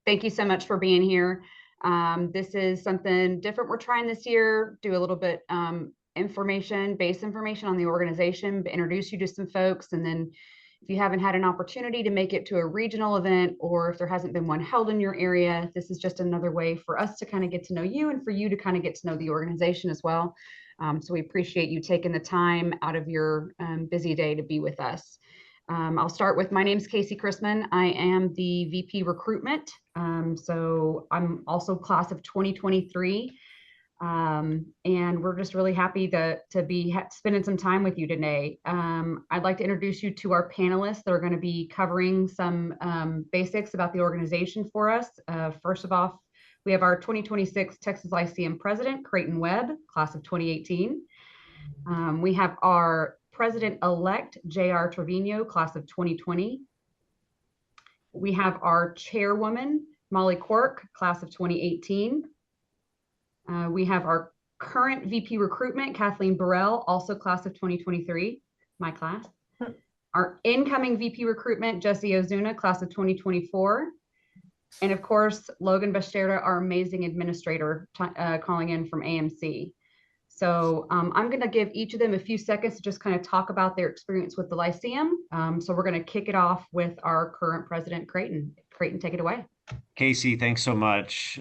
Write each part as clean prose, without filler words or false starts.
Thank you so much for being here. This is something different we're trying this year, do a little bit base information on the organization, introduce you to some folks, and then if you haven't had an opportunity to make it to a regional event, or if there hasn't been one held in your area, this is just another way for us to kind of get to know you and for you to kind of get to know the organization as well. So we appreciate you taking the time out of your busy day to be with us. I'll start with, my name's Casey Chrisman. I am the VP Recruitment. So I'm also class of 2023. And we're just really happy to be spending some time with you today. I'd like to introduce you to our panelists that are going to be covering some basics about the organization for us. First of all, we have our 2026 Texas Lyceum President, Creighton Webb, class of 2018. We have our President-elect, J.R. Trevino, class of 2020. We have our Chairwoman, Molly Quirk, class of 2018. We have our current VP Recruitment, Kathleen Burrell, also class of 2023, my class. Our incoming VP Recruitment, Jesse Ozuna, class of 2024. And of course, Logan Bashterda, our amazing administrator, calling in from AMC. So I'm going to give each of them a few seconds to just kind of talk about their experience with the Lyceum. So we're going to kick it off with our current president, Creighton. Creighton, take it away. Casey, thanks so much.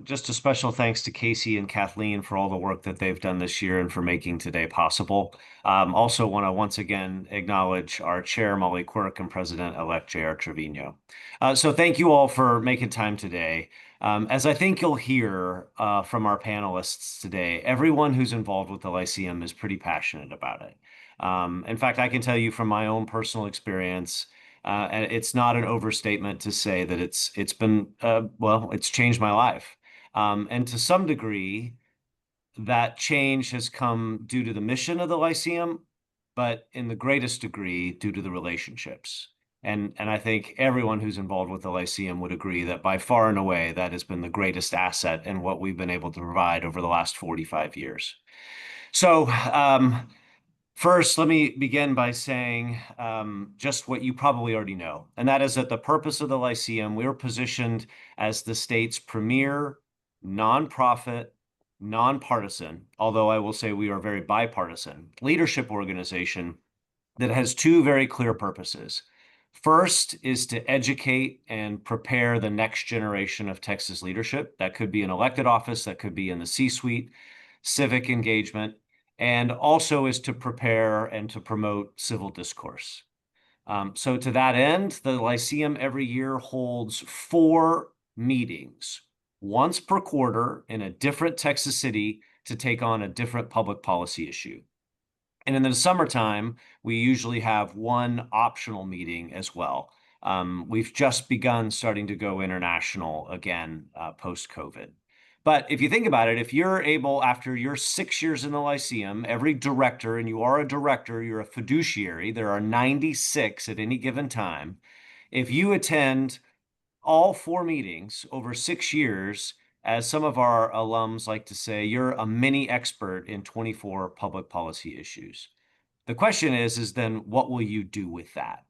Just a special thanks to Casey and Kathleen for all the work that they've done this year and for making today possible. Also want to once again acknowledge our chair, Molly Quirk, and President-elect J.R. Trevino. So thank you all for making time today. As I think you'll hear from our panelists today, everyone who's involved with the Lyceum is pretty passionate about it. In fact, I can tell you from my own personal experience, and it's not an overstatement to say that it's been, well, it's changed my life. And to some degree, that change has come due to the mission of the Lyceum, but in the greatest degree due to the relationships. And I think everyone who's involved with the Lyceum would agree that by far and away, that has been the greatest asset in what we've been able to provide over the last 45 years. So, first, let me begin by saying just what you probably already know, and that is that the purpose of the Lyceum, we are positioned as the state's premier nonprofit, nonpartisan, although I will say we are very bipartisan, leadership organization that has two very clear purposes. First is to educate and prepare the next generation of Texas leadership. That could be an elected office, that could be in the C-suite, civic engagement, and also is to prepare and to promote civil discourse. So to that end, the Lyceum every year holds 4 meetings, once per quarter in a different Texas city to take on a different public policy issue. And in the summertime, we usually have one optional meeting as well. We've just begun starting to go international again post-COVID. But if you think about it, if you're able, after your 6 years in the Lyceum, every director, and you are a director, you're a fiduciary, there are 96 at any given time. If you attend all 4 meetings over 6 years, as some of our alums like to say, you're a mini expert in 24 public policy issues. The question is then what will you do with that?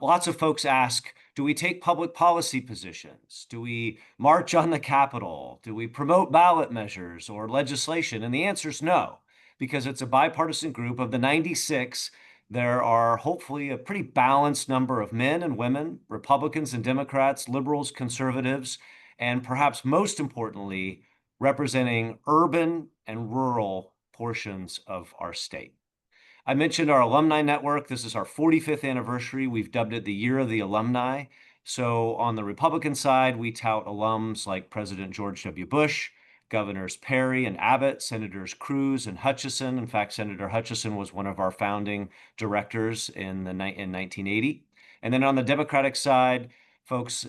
Lots of folks ask, do we take public policy positions? Do we march on the Capitol? Do we promote ballot measures or legislation? And the answer is no, because it's a bipartisan group. Of the 96, there are hopefully a pretty balanced number of men and women, Republicans and Democrats, liberals, conservatives, and perhaps most importantly, representing urban and rural portions of our state. I mentioned our alumni network. This is our 45th anniversary. We've dubbed it the Year of the Alumni. So on the Republican side, we tout alums like President George W. Bush, Governors Perry and Abbott, Senators Cruz and Hutchison. In fact, Senator Hutchison was one of our founding directors in 1980. And then on the Democratic side, folks,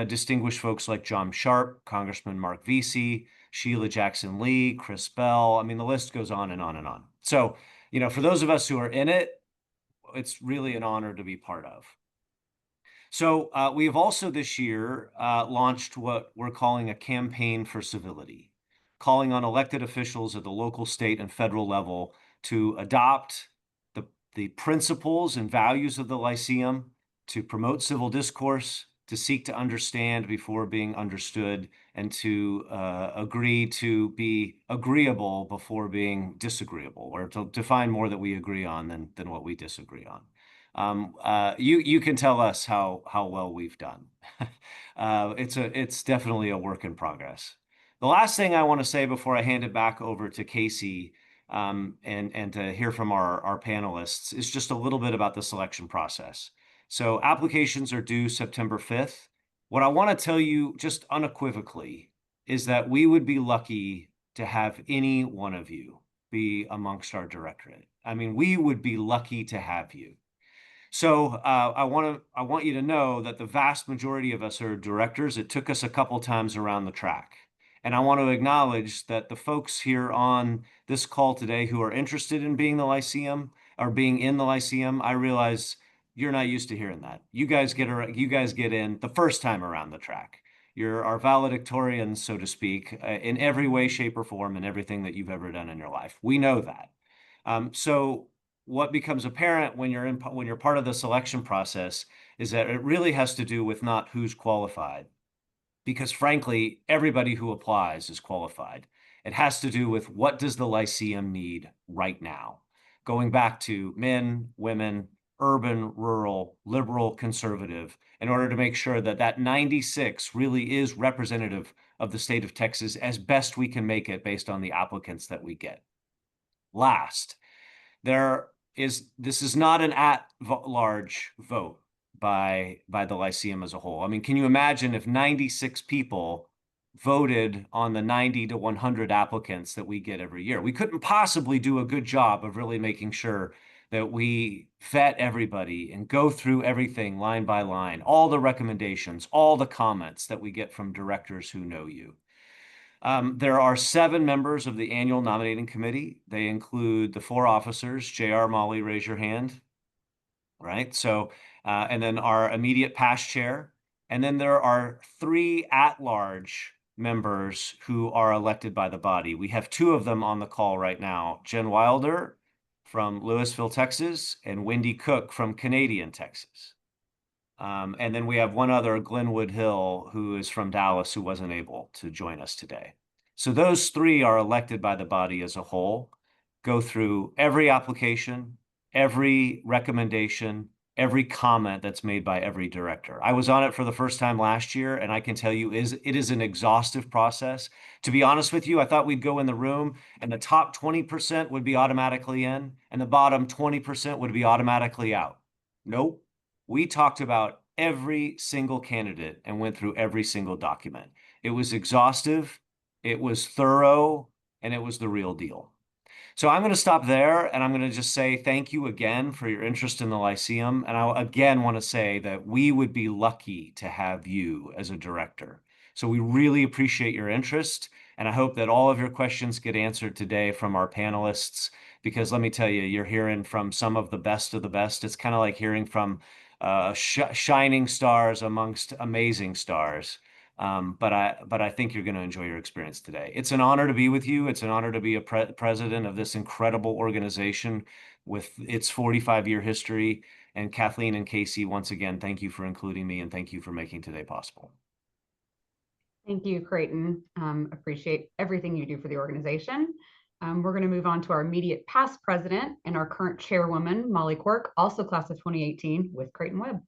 distinguished folks like John Sharp, Congressman Mark Vesey, Sheila Jackson Lee, Chris Bell. I mean, the list goes on and on and on. So, you know, for those of us who are in it, it's really an honor to be part of. So we have also this year launched what we're calling a campaign for civility, calling on elected officials at the local, state, and federal level to adopt the principles and values of the Lyceum, to promote civil discourse, to seek to understand before being understood, and to agree to be agreeable before being disagreeable, or to find more that we agree on than what we disagree on. You can tell us how well we've done. It's definitely a work in progress. The last thing I want to say before I hand it back over to Casey, and to hear from our panelists, is just a little bit about the selection process. So applications are due September 5th. What I want to tell you just unequivocally is that we would be lucky to have any one of you be amongst our directorate. I mean, we would be lucky to have you. So I want you to know that the vast majority of us are directors. It took us a couple times around the track. And I want to acknowledge that the folks here on this call today who are interested in being the Lyceum or being in the Lyceum, I realize you're not used to hearing that. You guys get in the first time around the track. You're our valedictorians, so to speak, in every way, shape, or form in everything that you've ever done in your life. We know that. So what becomes apparent when when you're part of the selection process is that it really has to do with not who's qualified, because frankly, everybody who applies is qualified. It has to do with what does the Lyceum need right now? Going back to men, women, urban, rural, liberal, conservative, in order to make sure that that 96 really is representative of the state of Texas as best we can make it based on the applicants that we get. Last, this is not an at-large vote by the Lyceum as a whole. I mean, can you imagine if 96 people voted on the 90 to 100 applicants that we get every year? We couldn't possibly do a good job of really making sure that we vet everybody and go through everything line by line, all the recommendations, all the comments that we get from directors who know you. There are 7 members of the annual nominating committee. They include the 4 officers. JR, Molly, raise your hand. Right. So, and then our immediate past chair. And then there are 3 at-large members who are elected by the body. We have 2 of them on the call right now, Jen Wilder from Lewisville, Texas, and Wendy Cook from Canadian, Texas. And then we have one other, Glenwood Hill, who is from Dallas, who wasn't able to join us today. So those 3 are elected by the body as a whole, go through every application, every recommendation, every comment that's made by every director. I was on it for the first time last year, and I can tell you it is an exhaustive process. To be honest with you, I thought we'd go in the room and the top 20% would be automatically in, and the bottom 20% would be automatically out. Nope. We talked about every single candidate and went through every single document. It was exhaustive, it was thorough, and it was the real deal. So I'm going to stop there, and I'm going to just say thank you again for your interest in the Lyceum. And I again want to say that we would be lucky to have you as a director. So we really appreciate your interest, and I hope that all of your questions get answered today from our panelists, because let me tell you, you're hearing from some of the best of the best. It's kind of like hearing from shining stars amongst amazing stars. But I think you're going to enjoy your experience today. It's an honor to be with you. It's an honor to be a president of this incredible organization with its 45-year history. And Kathleen and Casey, once again, thank you for including me, and thank you for making today possible. Thank you, Creighton. Appreciate everything you do for the organization. We're going to move on to our immediate past president and our current chairwoman, Molly Quirk, also class of 2018 with Creighton Webb.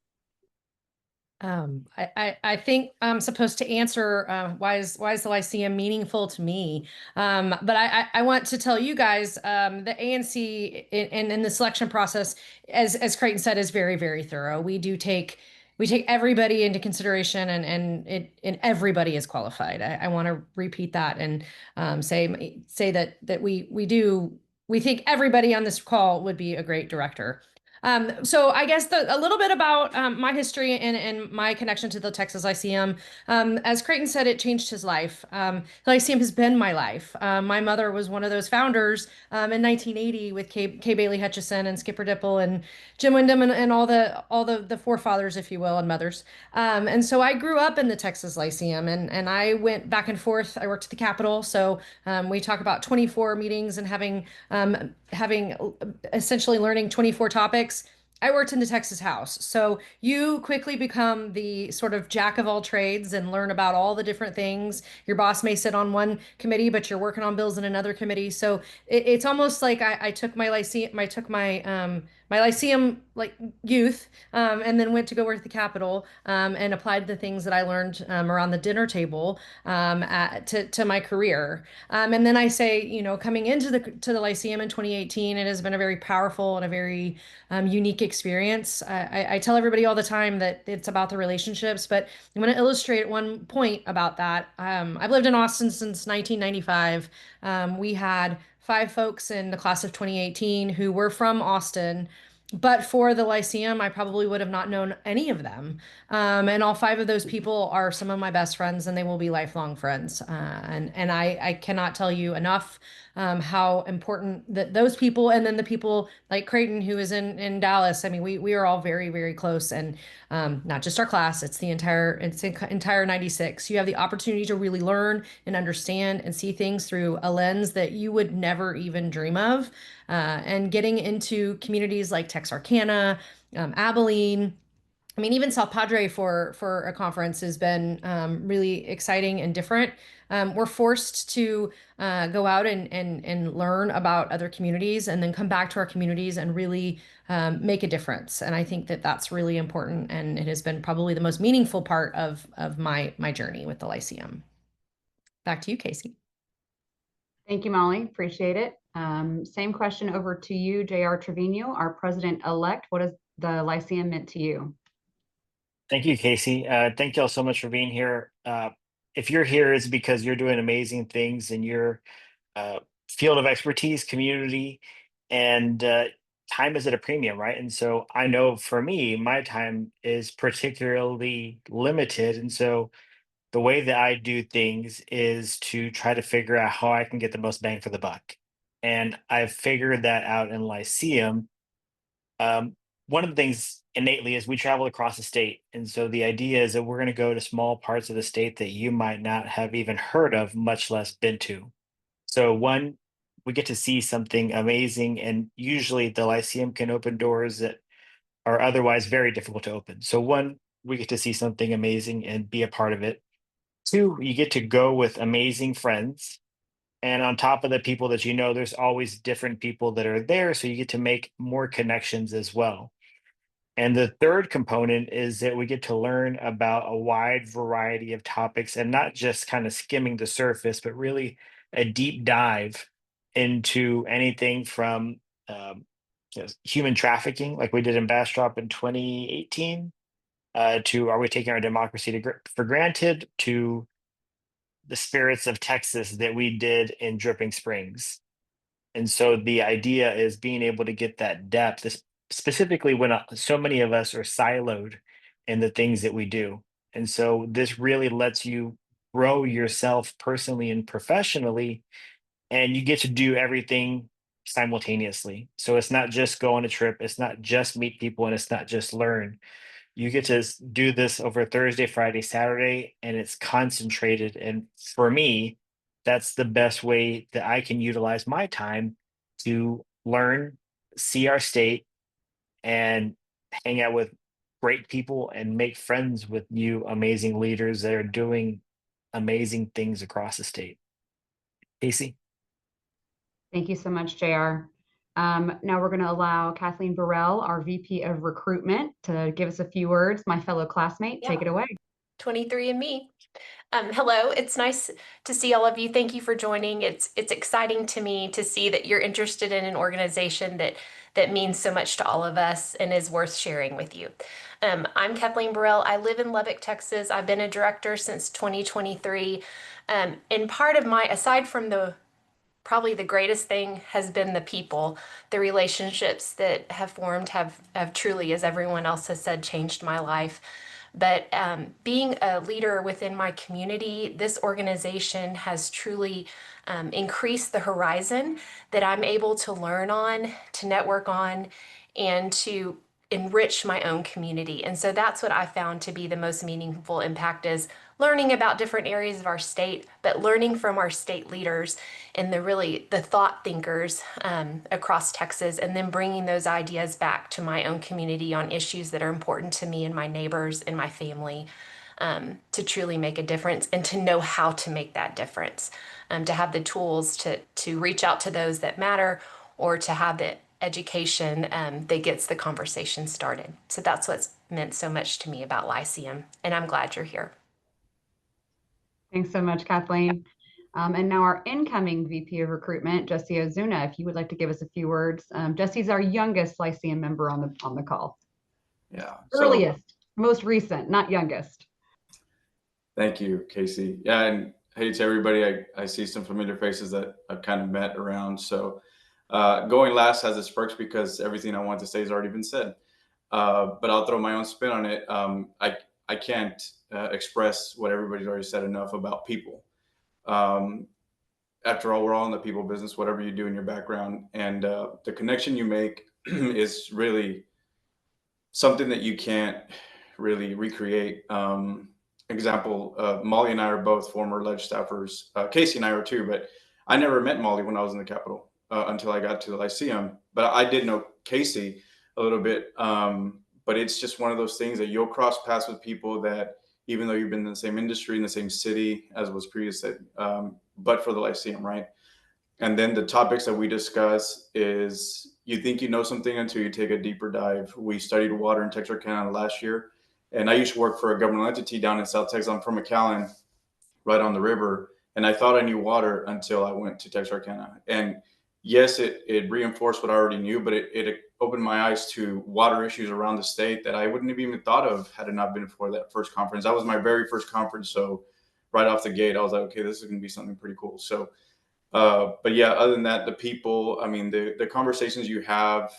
I think I'm supposed to answer why is the Lyceum meaningful to me? But I want to tell you guys the ANC in the selection process, as Creighton said, is very, very thorough. We take everybody into consideration, and everybody is qualified. I want to repeat that and say that we think everybody on this call would be a great director. So I guess a little bit about my history and my connection to the Texas Lyceum. As Creighton said, it changed his life. The Lyceum has been my life. My mother was one of those founders in 1980 with Kay Bailey Hutchison and Skipper Dipple and Jim Wyndham and all the forefathers, if you will, and mothers. And so I grew up in the Texas Lyceum, and I went back and forth. I worked at the Capitol, so we talk about 24 meetings and having essentially learning 24 topics. I worked in the Texas House. So you quickly become the sort of jack of all trades and learn about all the different things. Your boss may sit on one committee, but you're working on bills in another committee. So it's almost like I took my Lyceum, I took my Lyceum like youth, and then went to go work at the Capitol, and applied the things that I learned around the dinner table, to my career. And then I say, coming into the Lyceum in 2018, it has been a very powerful and a very unique experience. I tell everybody all the time that it's about the relationships, but I'm going to illustrate one point about that. I've lived in Austin since 1995. We had 5 folks in the class of 2018 who were from Austin. But for the Lyceum, I probably would have not known any of them. And all 5 of those people are some of my best friends, and they will be lifelong friends. And I cannot tell you enough how important that those people, and then the people like Creighton, who is in Dallas. I mean, we are all very, very close, and not just our class, it's the entire 96. You have the opportunity to really learn and understand and see things through a lens that you would never even dream of. And getting into communities like Texarkana, Abilene, I mean, even South Padre for a conference has been really exciting and different. We're forced to go out and learn about other communities, and then come back to our communities and really make a difference. And I think that that's really important, and it has been probably the most meaningful part of my journey with the Lyceum. Back to you, Casey. Thank you, Molly. Appreciate it. Same question over to you, J.R. Trevino, our president-elect. What has the Lyceum meant to you? Thank you, Casey. Thank you all so much for being here. If you're here, it's because you're doing amazing things in your uh, field of expertise, community, and time is at a premium, right? And so I know for me, my time is particularly limited. And so the way that I do things is to try to figure out how I can get the most bang for the buck. And I've figured that out in Lyceum. One of the things innately is we travel across the state. And so the idea is that we're going to go to small parts of the state that you might not have even heard of, much less been to. So, one, we get to see something amazing. And usually the Lyceum can open doors that are otherwise very difficult to open. So, one, we get to see something amazing and be a part of it. 2, you get to go with amazing friends. And on top of the people that you know, there's always different people that are there. So you get to make more connections as well. And the third component is that we get to learn about a wide variety of topics, and not just kind of skimming the surface, but really a deep dive into anything from um, human trafficking, like we did in Bastrop in 2018, to are we taking our democracy for granted, to the spirits of Texas that we did in Dripping Springs. And so the idea is being able to get that depth, specifically when so many of us are siloed in the things that we do. And so this really lets you grow yourself personally and professionally, and you get to do everything simultaneously. So it's not just go on a trip, it's not just meet people, and it's not just learn. You get to do this over Thursday, Friday, Saturday, and it's concentrated. And for me, that's the best way that I can utilize my time to learn, see our state, and hang out with great people and make friends with new amazing leaders that are doing amazing things across the state. Casey? Thank you so much, JR. Now we're going to allow Kathleen Burrell, our VP of Recruitment, to give us a few words. My fellow classmate, take it away. 23andMe. Hello, it's nice to see all of you. Thank you for joining. It's exciting to me to see that you're interested in an organization that means so much to all of us and is worth sharing with you. I'm Kathleen Burrell. I live in Lubbock, Texas. I've been a director since 2023. And part of aside from probably the greatest thing has been the people, the relationships that have formed have truly, as everyone else has said, changed my life. But being a leader within my community, this organization has truly increased the horizon that I'm able to learn on, to network on, and to enrich my own community. And so that's what I found to be the most meaningful impact, is learning about different areas of our state, but learning from our state leaders and the thought thinkers across Texas, and then bringing those ideas back to my own community on issues that are important to me and my neighbors and my family, to truly make a difference and to know how to make that difference, to have the tools to reach out to those that matter, or to have the education that gets the conversation started. So that's what's meant so much to me about Lyceum, and I'm glad you're here. Thanks so much, Kathleen. And now our incoming VP of Recruitment, Jesse Ozuna, if you would like to give us a few words. Jesse's our youngest Lyceum member on the call. Yeah. Earliest, most recent, not youngest. Thank you, Casey. Yeah, and hey to everybody. I see some familiar faces that I've kind of met around. So going last has its perks because everything I want to say has already been said. But I'll throw my own spin on it. I can't express what everybody's already said enough about people. After all, we're all in the people business, whatever you do in your background. And the connection you make is really something that you can't really recreate. Example, Molly and I are both former ledge staffers. Casey and I are too, but I never met Molly when I was in the Capitol until I got to the Lyceum. But I did know Casey a little bit. But it's just one of those things that you'll cross paths with people that, even though you've been in the same industry, in the same city, as was previously said, but for the Lyceum, right? And then the topics that we discuss is, you think you know something until you take a deeper dive. We studied water in Texarkana last year, and I used to work for a governmental entity down in South Texas. I'm from McAllen, right on the river, and I thought I knew water until I went to Texarkana. And yes, it reinforced what I already knew, but it opened my eyes to water issues around the state that I wouldn't have even thought of had it not been for that first conference. That was my very first conference, so right off the gate, I was like, okay, this is going to be something pretty cool. So but yeah, other than that, the people, I mean, the conversations you have,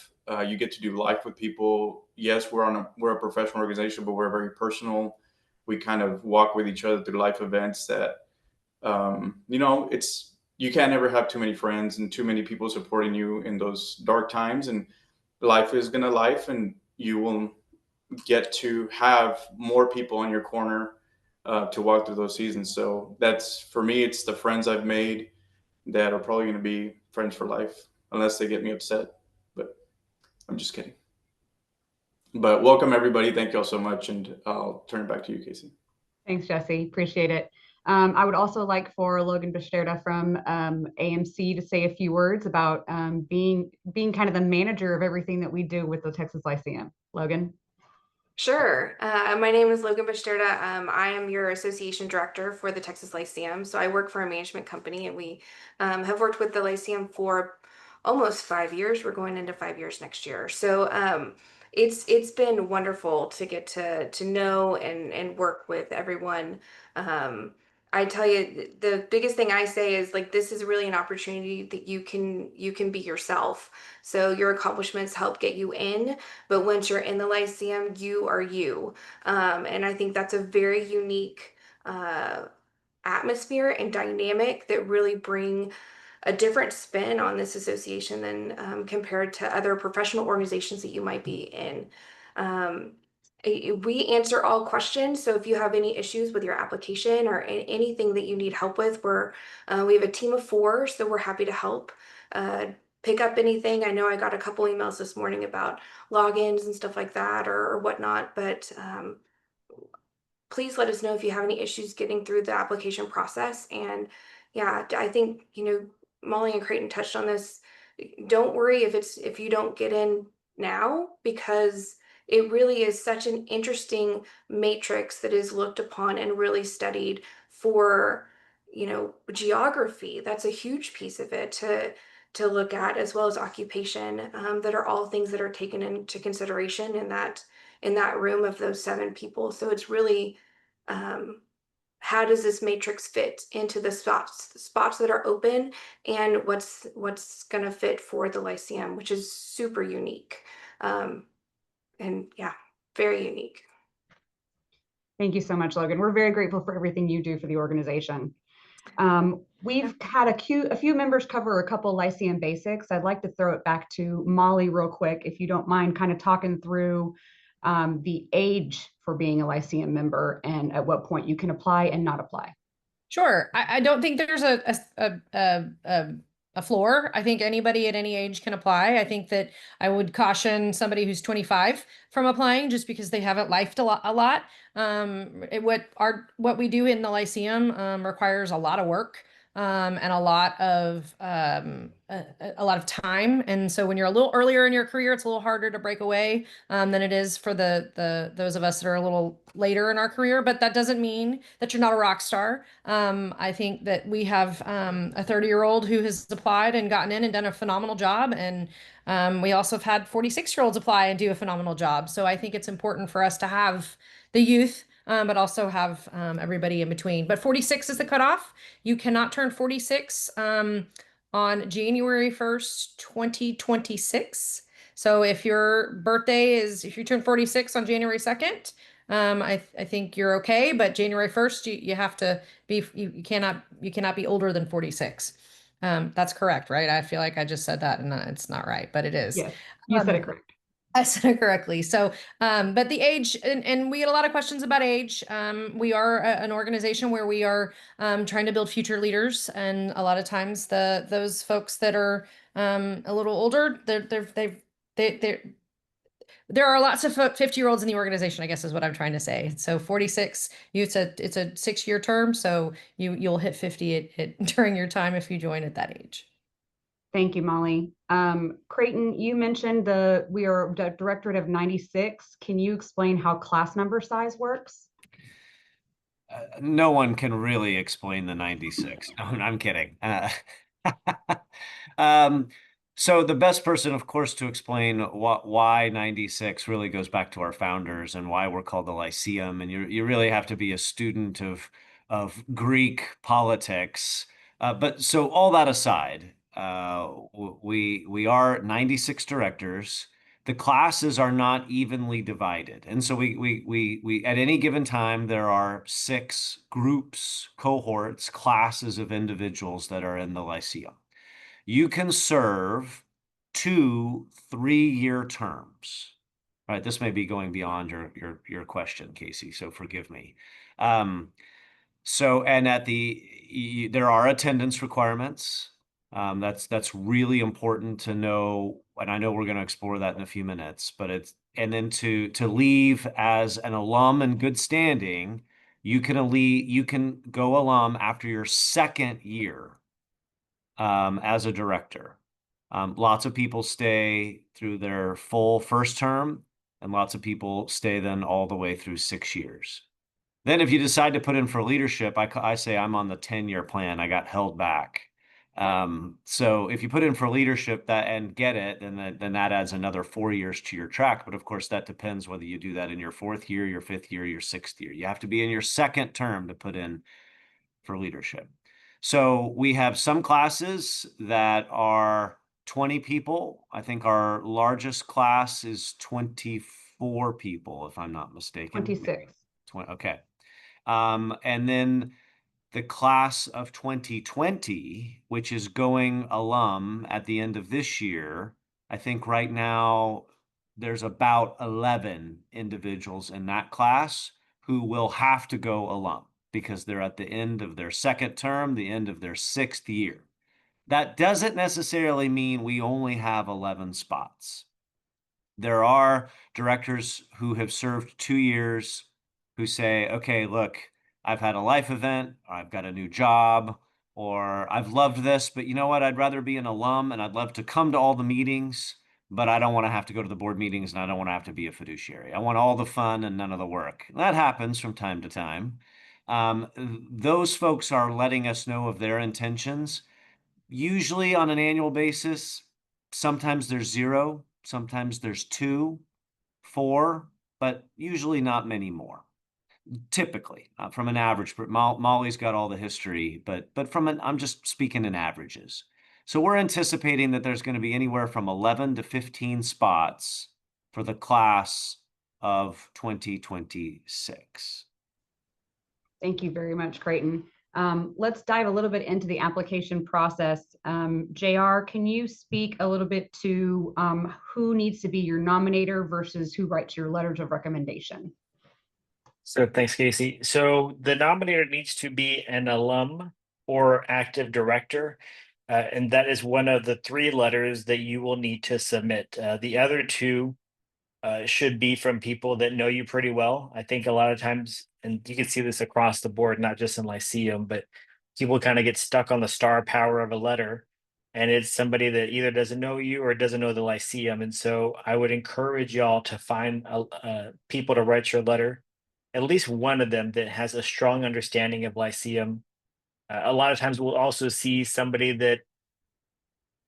you get to do life with people. Yes, we're a professional organization, but we're very personal. We kind of walk with each other through life events that, you can't ever have too many friends and too many people supporting you in those dark times. And life is going to life, and you will get to have more people on your corner to walk through those seasons. So that's, for me, it's the friends I've made that are probably going to be friends for life, unless they get me upset. But I'm just kidding. But welcome, everybody. Thank you all so much. And I'll turn it back to you, Casey. Thanks, Jesse. Appreciate it. I would also like for Logan Bisterda from AMC to say a few words about being kind of the manager of everything that we do with the Texas Lyceum. Logan. Sure. My name is Logan Bisterda. I am your association director for the Texas Lyceum. So I work for a management company, and we have worked with the Lyceum for almost 5 years. We're going into 5 years next year. So it's been wonderful to get to know and work with everyone. I tell you, the biggest thing I say is, like, this is really an opportunity that you can be yourself. So your accomplishments help get you in, but once you're in the Lyceum, you are you. And I think that's a very unique atmosphere and dynamic that really bring a different spin on this association than compared to other professional organizations that you might be in. We answer all questions. So if you have any issues with your application or anything that you need help with, we have a team of 4, so we're happy to help. Pick up anything. I know I got a couple emails this morning about logins and stuff like that or whatnot, but please let us know if you have any issues getting through the application process. And yeah, I think, Molly and Creighton touched on this. Don't worry if you don't get in now, because it really is such an interesting matrix that is looked upon and really studied for, geography. That's a huge piece of it to look at, as well as occupation, that are all things that are taken into consideration in that room of those 7 people. So it's really, how does this matrix fit into the spots that are open, and what's going to fit for the Lyceum, which is super unique. And yeah, very unique. Thank you so much, Logan. We're very grateful for everything you do for the organization. We've had a few members cover a couple Lyceum basics. I'd like to throw it back to Molly real quick, if you don't mind kind of talking through the age for being a Lyceum member and at what point you can apply and not apply. Sure. I don't think there's a floor. I think anybody at any age can apply. I think that I would caution somebody who's 25 from applying just because they haven't lifed a lot. What we do in the Lyceum requires a lot of work and a lot of time. And so when you're a little earlier in your career, it's a little harder to break away than it is for those of us that are a little later in our career. But that doesn't mean that you're not a rock star. I think that we have a 30-year-old who has applied and gotten in and done a phenomenal job. And we also have had 46-year-olds apply and do a phenomenal job. So I think it's important for us to have the youth, but also have everybody in between. But 46 is the cutoff. You cannot turn 46 on January 1st, 2026. So if you turn 46 on January 2nd, I think you're okay, but January 1st, you have to be, you cannot be older than 46. That's correct, right? I feel like I just said that and it's not right, but it is. Yes, you said it correct. I said it correctly. So, but the age, and we get a lot of questions about age. We are an organization where we are trying to build future leaders, and a lot of times those folks that are a little older, there are lots of 50-year-olds in the organization, I guess is what I'm trying to say. So 46, it's a 6-year term, so you'll hit 50 during your time if you join at that age. Thank you, Molly. Creighton, you mentioned we are the directorate of 96. Can you explain how class number size works? No one can really explain the 96. No, I'm kidding. So the best person, of course, to explain why 96 really goes back to our founders and why we're called the Lyceum. And you really have to be a student of Greek politics. But so all that aside, we are 96 directors. The classes are not evenly divided. And so we at any given time, there are 6 groups, cohorts, classes of individuals that are in the Lyceum. You can serve 2 3-year terms. All right, this may be going beyond your question, Casey, so forgive me. There are attendance requirements. That's really important to know, and I know we're going to explore that in a few minutes. And then to leave as an alum in good standing, you can go alum after your 2nd year as a director. Lots of people stay through their full first term, and lots of people stay then all the way through 6 years. Then if you decide to put in for leadership, I say I'm on the 10-year plan. I got held back. So if you put in for leadership and get it, then that adds another 4 years to your track. But of course, that depends whether you do that in your 4th year, your 5th year, your 6th year. You have to be in your 2nd term to put in for leadership. So we have some classes that are 20 people. I think our largest class is 24 people, if I'm not mistaken. 26. Okay. And then the class of 2020, which is going alum at the end of this year, I think right now there's about 11 individuals in that class who will have to go alum because they're at the end of their 2nd term, the end of their 6th year. That doesn't necessarily mean we only have 11 spots. There are directors who have served 2 years who say, okay, look, I've had a life event, or I've got a new job, or I've loved this, but you know what? I'd rather be an alum and I'd love to come to all the meetings, but I don't want to have to go to the board meetings and I don't want to have to be a fiduciary. I want all the fun and none of the work. That happens from time to time. Those folks are letting us know of their intentions, usually on an annual basis. Sometimes there's 0, sometimes there's 2, 4, but usually not many more. Typically, from an average, but Molly's got all the history, but I'm just speaking in averages. So we're anticipating that there's going to be anywhere from 11 to 15 spots for the class of 2026. Thank you very much, Creighton. Let's dive a little bit into the application process. JR, can you speak a little bit to who needs to be your nominator versus who writes your letters of recommendation? So thanks, Casey. So the nominator needs to be an alum or active director. And that is one of the 3 letters that you will need to submit. The other 2 should be from people that know you pretty well. I think a lot of times, and you can see this across the board, not just in Lyceum, but people kind of get stuck on the star power of a letter. And it's somebody that either doesn't know you or doesn't know the Lyceum. And so I would encourage y'all to find people to write your letter, at least one of them that has a strong understanding of Lyceum. A lot of times we'll also see somebody that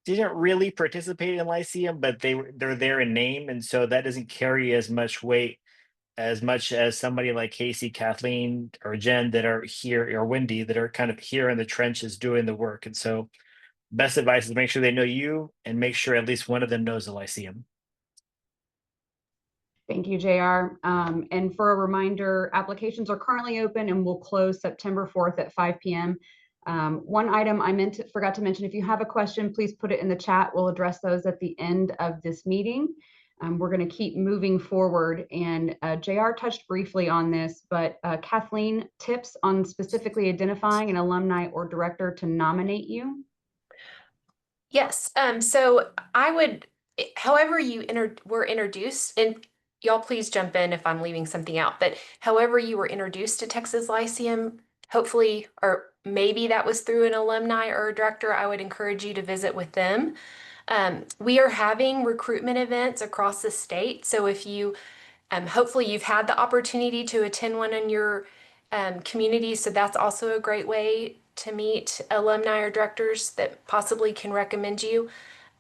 didn't really participate in Lyceum, but they're there in name, and so that doesn't carry as much weight as much as somebody like Casey, Kathleen, or Jen that are here, or Wendy that are kind of here in the trenches doing the work. And so, best advice is make sure they know you, and make sure at least one of them knows the Lyceum. Thank you, JR. And for a reminder, applications are currently open and will close September 4th at 5 p.m. One item I forgot to mention, if you have a question, please put it in the chat. We'll address those at the end of this meeting. We're going to keep moving forward, and JR touched briefly on this, but Kathleen, tips on specifically identifying an alumni or director to nominate you? Yes. So I would, however you were introduced, and y'all please jump in if I'm leaving something out, but however you were introduced to Texas Lyceum, hopefully, or maybe that was through an alumni or a director, I would encourage you to visit with them. We are having recruitment events across the state. So if you, hopefully you've had the opportunity to attend one in your community. So that's also a great way to meet alumni or directors that possibly can recommend you.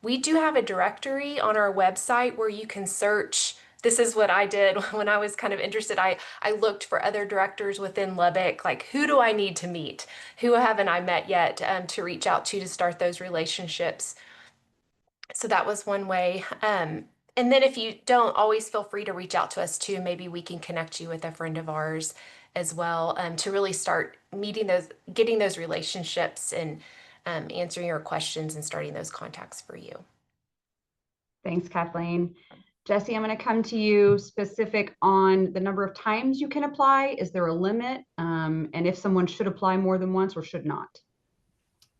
We do have a directory on our website where you can search. This is what I did when I was kind of interested. I looked for other directors within Lubbock, like who do I need to meet? Who haven't I met yet to reach out to start those relationships? So that was one way. And then if you don't, always feel free to reach out to us too. Maybe we can connect you with a friend of ours as well, to really start getting those relationships and answering your questions and starting those contacts for you. Thanks, Kathleen. Jesse, I'm going to come to you specific on the number of times you can apply. Is there a limit? And if someone should apply more than once or should not?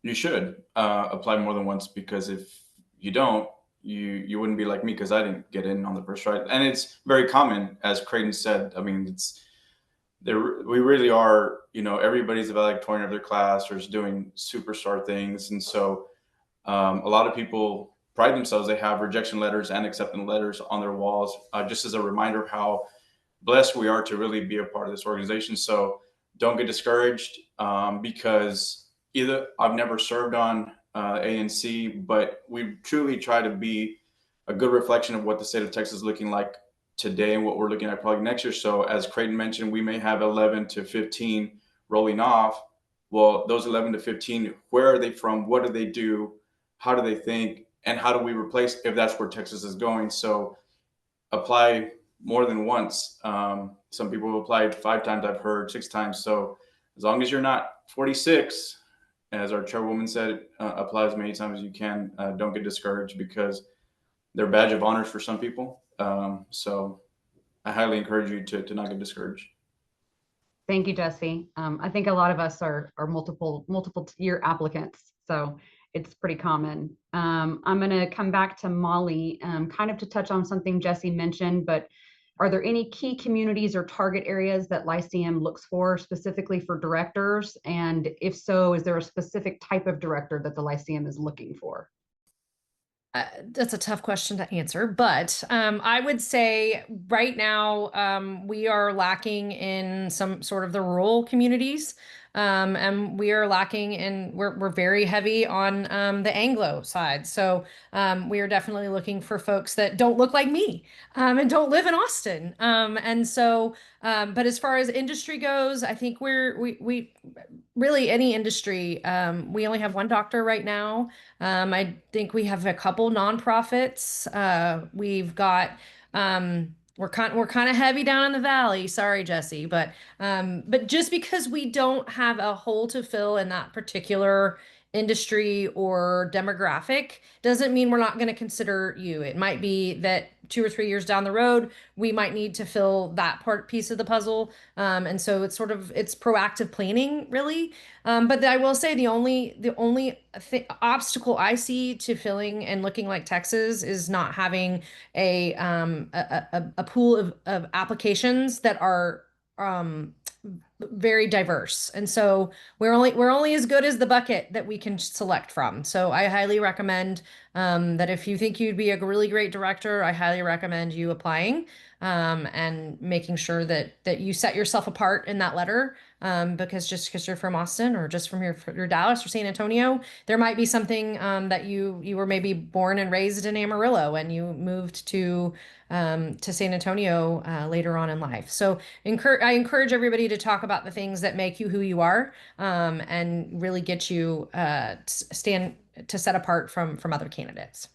You should apply more than once, because if you don't, you wouldn't be like me, because I didn't get in on the first try. And it's very common, as Creighton said. I mean, we really are, everybody's a valedictorian of their class or is doing superstar things. And so a lot of people pride themselves. They have rejection letters and acceptance letters on their walls, just as a reminder of how blessed we are to really be a part of this organization. So don't get discouraged, because either I've never served on ANC, but we truly try to be a good reflection of what the state of Texas is looking like today and what we're looking at probably next year. So as Creighton mentioned, we may have 11 to 15 rolling off. Well, those 11 to 15, where are they from? What do they do? How do they think? And how do we replace, if that's where Texas is going? So apply more than once. Some people have applied 5 times, I've heard 6 times. So as long as you're not 46, as our chairwoman said, apply as many times as you can. Don't get discouraged, because they're badge of honors for some people. So I highly encourage you to not get discouraged. Thank you, Jesse. I think a lot of us are multiple year applicants, so it's pretty common. I'm going to come back to Molly, kind of to touch on something Jesse mentioned, but are there any key communities or target areas that Lyceum looks for specifically for directors? And if so, is there a specific type of director that the Lyceum is looking for? That's a tough question to answer, but I would say right now we are lacking in some sort of the rural communities, and we are lacking in we're very heavy on the Anglo side. So we are definitely looking for folks that don't look like me and don't live in Austin. And so, but as far as industry goes, I think we really any industry. We only have one doctor right now. I think we have a couple nonprofits. We've got we're kind of heavy down in the valley. Sorry, Jesse, but just because we don't have a hole to fill in that particular industry or demographic doesn't mean we're not going to consider you. It might be that 2 or 3 years down the road, we might need to fill that piece of the puzzle. And so it's proactive planning, really. But I will say the only obstacle I see to filling and looking like Texas is not having a pool of applications that are um, very diverse. And so we're only as good as the bucket that we can select from. So I highly recommend that if you think you'd be a really great director, I highly recommend you applying and making sure that you set yourself apart in that letter. Because just because you're from Austin or just from your Dallas or San Antonio, there might be something that you were maybe born and raised in Amarillo and you moved to San Antonio later on in life. So I encourage everybody to talk about the things that make you who you are and really get you to set apart from other candidates.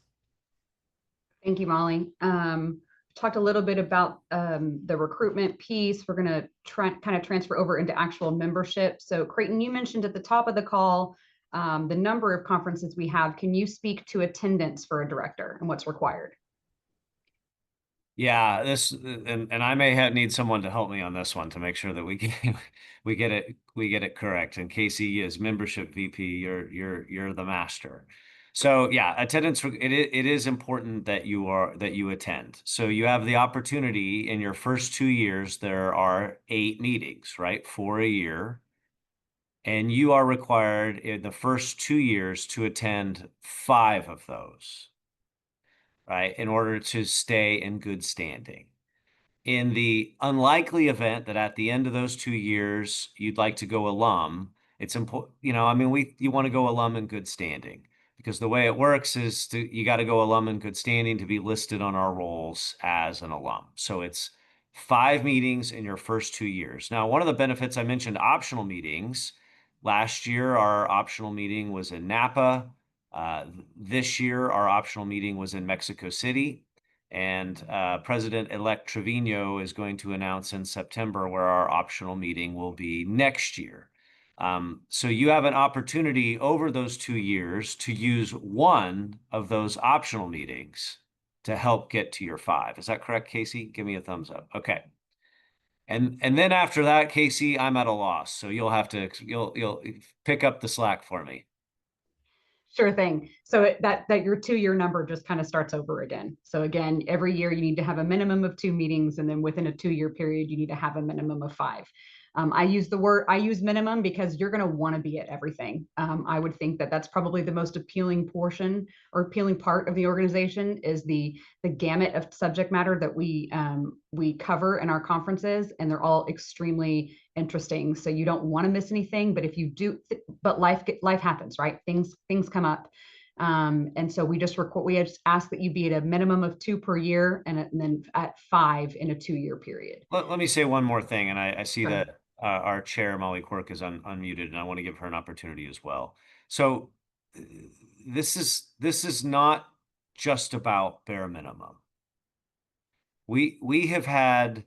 Thank you, Molly. Talked a little bit about the recruitment piece. We're going to kind of transfer over into actual membership. So Creighton, you mentioned at the top of the call the number of conferences we have. Can you speak to attendance for a director and what's required? Yeah, and I may need someone to help me on this one to make sure that we get it correct. And Casey is membership VP. You're the master. So yeah, attendance, it is important that you attend. So you have the opportunity in your first 2 years, there are 8 meetings, right? 4 a year. And you are required in the first 2 years to attend 5 of those, right? In order to stay in good standing. In the unlikely event that at the end of those 2 years, you'd like to go alum, it's important, I mean, you want to go alum in good standing because the way it works is you got to go alum in good standing to be listed on our rolls as an alum. So it's 5 meetings in your first 2 years. Now, one of the benefits I mentioned, optional meetings. Last year, our optional meeting was in Napa. This year, our optional meeting was in Mexico City. And President-elect Trevino is going to announce in September where our optional meeting will be next year. So you have an opportunity over those 2 years to use one of those optional meetings to help get to your 5. Is that correct, Casey? Give me a thumbs up. Okay. And then after that, Casey, I'm at a loss. So you'll pick up the slack for me. Sure thing. So that your 2-year number just kind of starts over again. So again, every year you need to have a minimum of 2 meetings, and then within a 2-year period, you need to have a minimum of 5. I use minimum because you're going to want to be at everything. I would think that that's probably the most appealing portion or appealing part of the organization is the gamut of subject matter that we cover in our conferences, and they're all extremely interesting. So you don't want to miss anything, but if you do, but life happens, right? Things come up. And so we just ask that you be at a minimum of 2 per year and then at 5 in a 2-year period. Let me say one more thing, and I see Sure. that our chair, Molly Quirk, is unmuted, and I want to give her an opportunity as well. So this is not just about bare minimum. We have had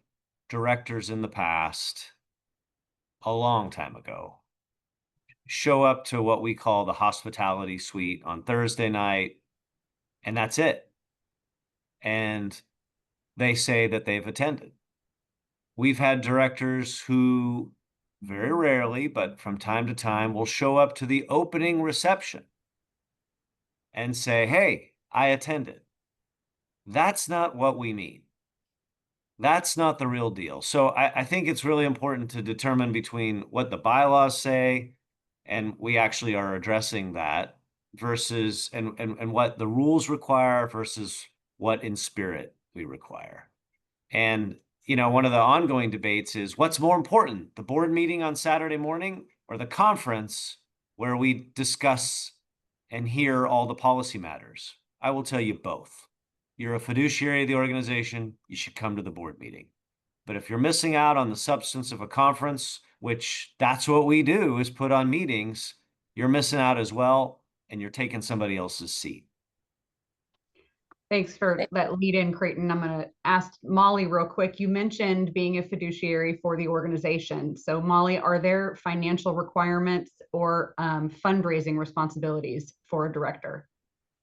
directors in the past, a long time ago, show up to what we call the hospitality suite on Thursday night, and that's it. And they say that they've attended. We've had directors who very rarely, but from time to time, will show up to the opening reception and say, hey, I attended. That's not what we mean. That's not the real deal. So I think it's really important to determine between what the bylaws say, and we actually are addressing that, versus and what the rules require versus what in spirit we require. And one of the ongoing debates is what's more important, the board meeting on Saturday morning or the conference where we discuss and hear all the policy matters? I will tell you both. You're a fiduciary of the organization, you should come to the board meeting. But if you're missing out on the substance of a conference, which that's what we do, is put on meetings, you're missing out as well, and you're taking somebody else's seat. Thanks for that lead in, Creighton. I'm going to ask Molly real quick. You mentioned being a fiduciary for the organization. So Molly, are there financial requirements or fundraising responsibilities for a director?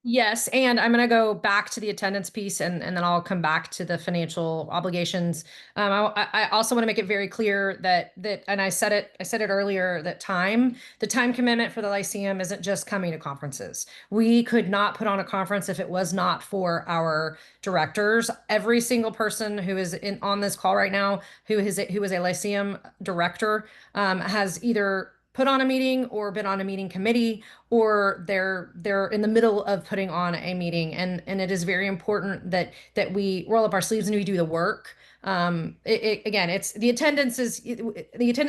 Yes, and I'm going to go back to the attendance piece, and then I'll come back to the financial obligations. I also want to make it very clear that and I said it earlier, that the time commitment for the Lyceum isn't just coming to conferences. We could not put on a conference if it was not for our directors. Every single person who is on this call right now who is a Lyceum director has either put on a meeting or been on a meeting committee, or they're in the middle of putting on a meeting, and it is very important that we roll up our sleeves and we do the work. Again, it's the attendance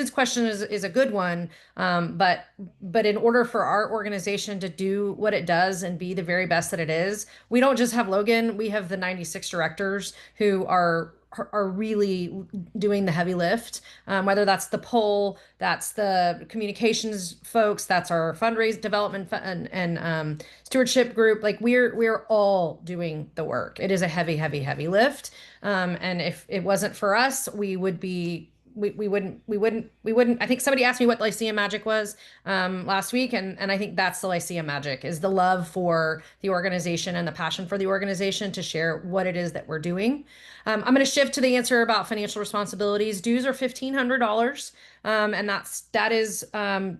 question is a good one. But in order for our organization to do what it does and be the very best that it is, we don't just have Logan, we have the 96 directors who are really doing the heavy lift. Whether that's the poll, that's the communications folks, that's our fundraise development and stewardship group. Like we're all doing the work. It is a heavy lift. And if it wasn't for us, we wouldn't. I think somebody asked me what Lyceum Magic was last week, and I think that's the Lyceum Magic, is the love for the organization and the passion for the organization to share what it is that we're doing. I'm going to shift to the answer about financial responsibilities. Dues are $1,500. And that is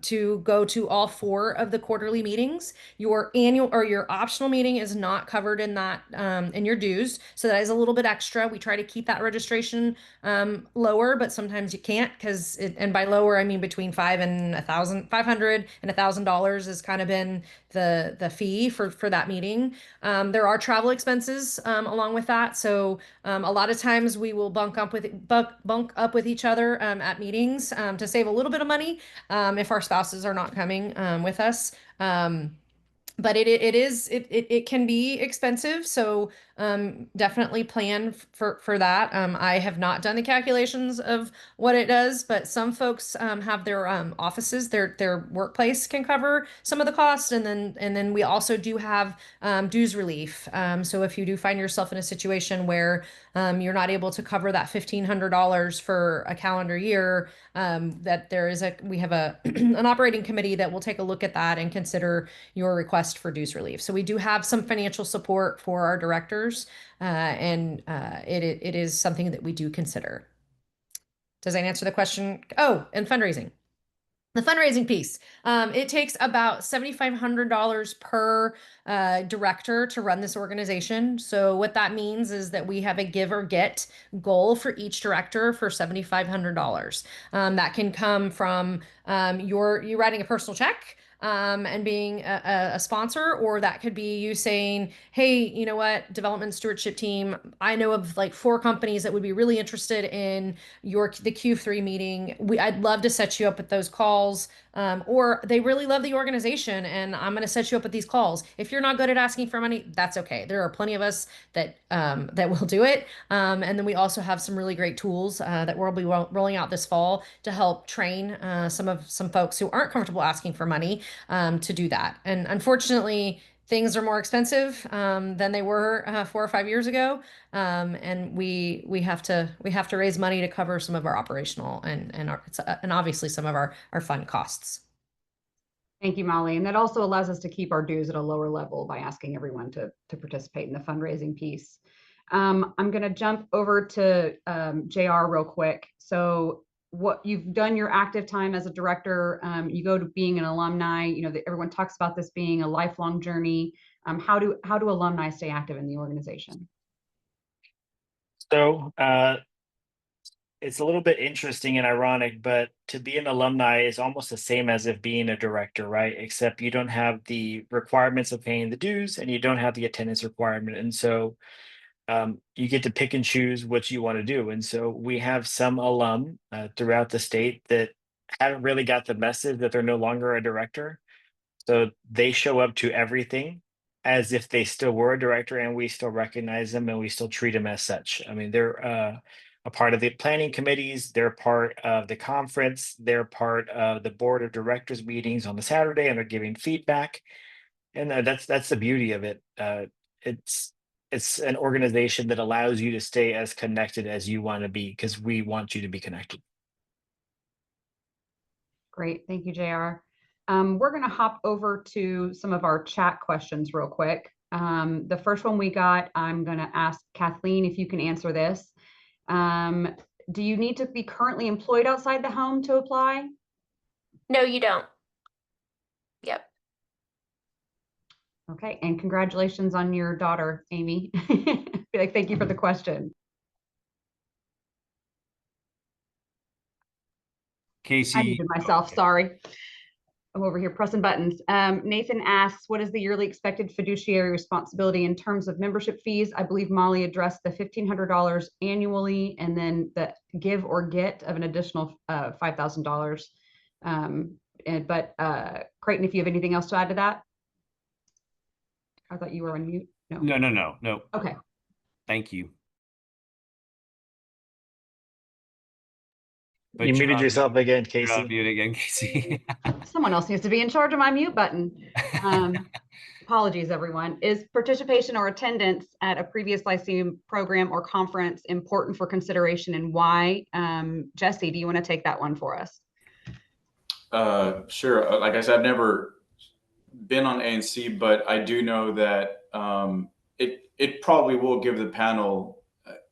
to go to all 4 of the quarterly meetings. Your annual or your optional meeting is not covered in that in your dues, so that is a little bit extra. We try to keep that registration lower, but sometimes you can't, because and by lower I mean between $500 and $1,000 has kind of been the fee for that meeting. There are travel expenses along with that, so a lot of times we will bunk up with each other at meetings to save a little bit of money if our spouses are not coming with us. But it can be expensive, so definitely plan for that. I have not done the calculations of what it does, but some folks have their offices, their workplace can cover some of the costs, and then we also do have dues relief. So if you do find yourself in a situation where you're not able to cover that $1,500 for a calendar year, that we have an operating committee that will take a look at that and consider your request for dues relief. So we do have some financial support for our directors, and it is something that we do consider. Does that answer the question? Oh, and fundraising. The fundraising piece, it takes about $7,500 per director to run this organization. So what that means is that we have a give or get goal for each director for $7,500. That can come from you writing a personal check and being a sponsor, or that could be you saying, hey, you know what, development stewardship team, I know of like 4 companies that would be really interested in the Q3 meeting. I'd love to set you up with those calls. Or they really love the organization and I'm going to set you up with these calls. If you're not good at asking for money, that's okay. There are plenty of us that will do it. And then we also have some really great tools that we'll be rolling out this fall to help train some folks who aren't comfortable asking for money to do that. And unfortunately, things are more expensive than they were 4 or 5 years ago, and we have to raise money to cover some of our operational and obviously some of our fund costs. Thank you, Molly. And that also allows us to keep our dues at a lower level by asking everyone to participate in the fundraising piece. I'm going to jump over to JR real quick. So what you've done your active time as a director, you go to being an alumni, everyone talks about this being a lifelong journey. How do alumni stay active in the organization? So it's a little bit interesting and ironic, but to be an alumni is almost the same as if being a director, right? Except you don't have the requirements of paying the dues and you don't have the attendance requirement. And so you get to pick and choose what you want to do. And so we have some alum throughout the state that haven't really got the message that they're no longer a director. So they show up to everything as if they still were a director, and we still recognize them and we still treat them as such. I mean, they're a part of the planning committees, they're part of the conference, they're part of the board of directors meetings on the Saturday, and they're giving feedback. And that's the beauty of it. It's it's an organization that allows you to stay as connected as you want to be, because we want you to be connected. Great. Thank you, JR. We're going to hop over to some of our chat questions real quick. The first one we got, I'm going to ask Kathleen if you can answer this. Do you need to be currently employed outside the home to apply? No, you don't. Yep. Okay, and congratulations on your daughter, Amy. Thank you for the question. Casey. I muted myself, sorry. I'm over here pressing buttons. Nathan asks, what is the yearly expected fiduciary responsibility in terms of membership fees? I believe Molly addressed the $1,500 annually, and then the give or get of an additional $5,000. But Creighton, if you have anything else to add to that? I thought you were on mute. No. Okay. Thank you. But You muted yourself again, Casey. You're on mute again, Casey. Someone else needs to be in charge of my mute button. Apologies, everyone. Is participation or attendance at a previous Lyceum program or conference important for consideration, and why? Jesse, do you want to take that one for us? Sure. Like I said, I've never been on ANC, but I do know that it probably will give the panel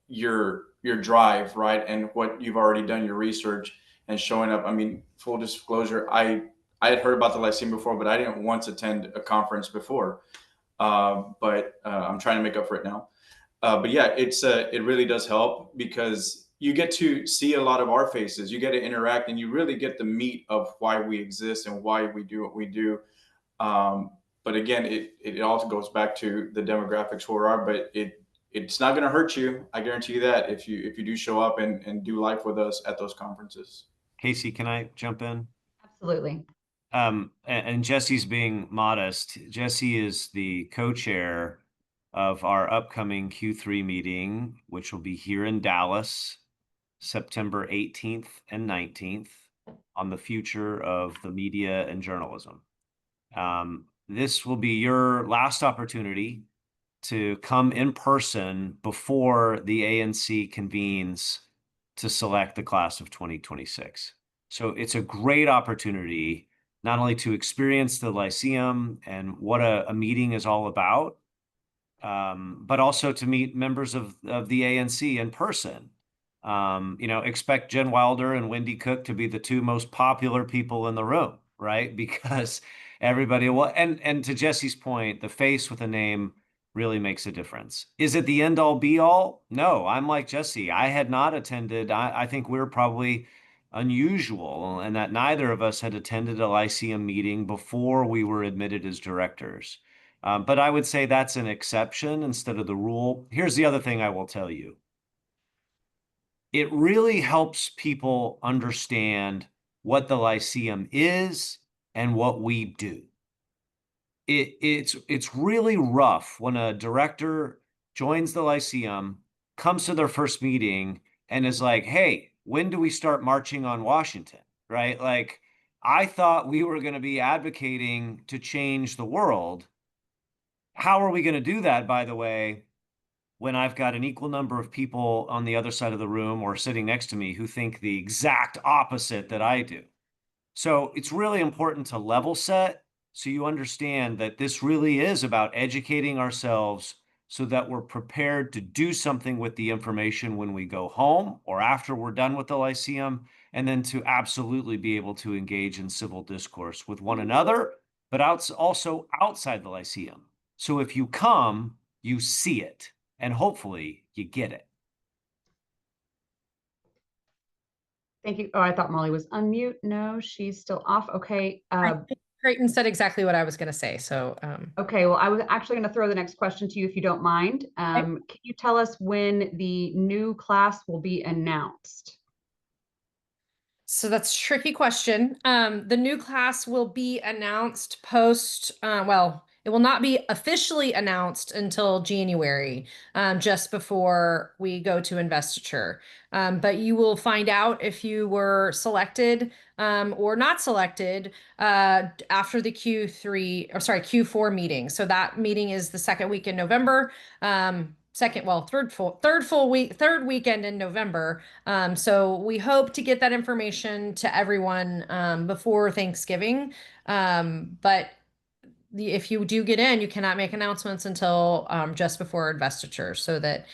your drive, right, and what you've already done, your research, and showing up. I mean, full disclosure, I had heard about the Lyceum before, but I didn't once attend a conference before. But I'm trying to make up for it now. But yeah, it really does help, because you get to see a lot of our faces. You get to interact, and you really get the meat of why we exist and why we do what we do. But again, it also goes back to the demographics where we are, but it's not going to hurt you. I guarantee you that if you do show up and do life with us at those conferences. Casey, can I jump in? Absolutely. And Jesse's being modest. Jesse is the co-chair of our upcoming Q3 meeting, which will be here in Dallas, September 18th and 19th, on the future of the media and journalism. This will be your last opportunity to come in person before the ANC convenes to select the class of 2026. So it's a great opportunity not only to experience the Lyceum and what a meeting is all about, but also to meet members of the ANC in person. Expect Jen Wilder and Wendy Cook to be the two most popular people in the room, right? Because everybody will, and to Jesse's point, the face with a name really makes a difference. Is it the end all be all? No, I'm like Jesse. I had not attended. I think we're probably unusual, and that neither of us had attended a Lyceum meeting before we were admitted as directors. But I would say that's an exception instead of the rule. Here's the other thing I will tell you. It really helps people understand what the Lyceum is and what we do. It's really rough when a director joins the Lyceum, comes to their first meeting, and is like, hey, when do we start marching on Washington, right? Like, I thought we were going to be advocating to change the world. How are we going to do that, by the way, when I've got an equal number of people on the other side of the room or sitting next to me who think the exact opposite that I do? So it's really important to level set so you understand that this really is about educating ourselves so that we're prepared to do something with the information when we go home or after we're done with the Lyceum, and then to absolutely be able to engage in civil discourse with one another, but also outside the Lyceum. So if you come, you see it, and hopefully you get it. Thank you. Oh, I thought Molly was unmute. No, she's still off. Okay. Creighton said exactly what I was going to say. So, okay. Well, I was actually going to throw the next question to you if you don't mind. Can you tell us when the new class will be announced? So that's a tricky question. The new class will be announced post, well, it It will not be officially announced until January, just before we go to investiture. But you will find out if you were selected or not selected after the Q4 meeting. So that meeting is the second week in November. Third weekend in November. So we hope to get that information to everyone before Thanksgiving. But if you do get in, you cannot make announcements until just before investiture, so that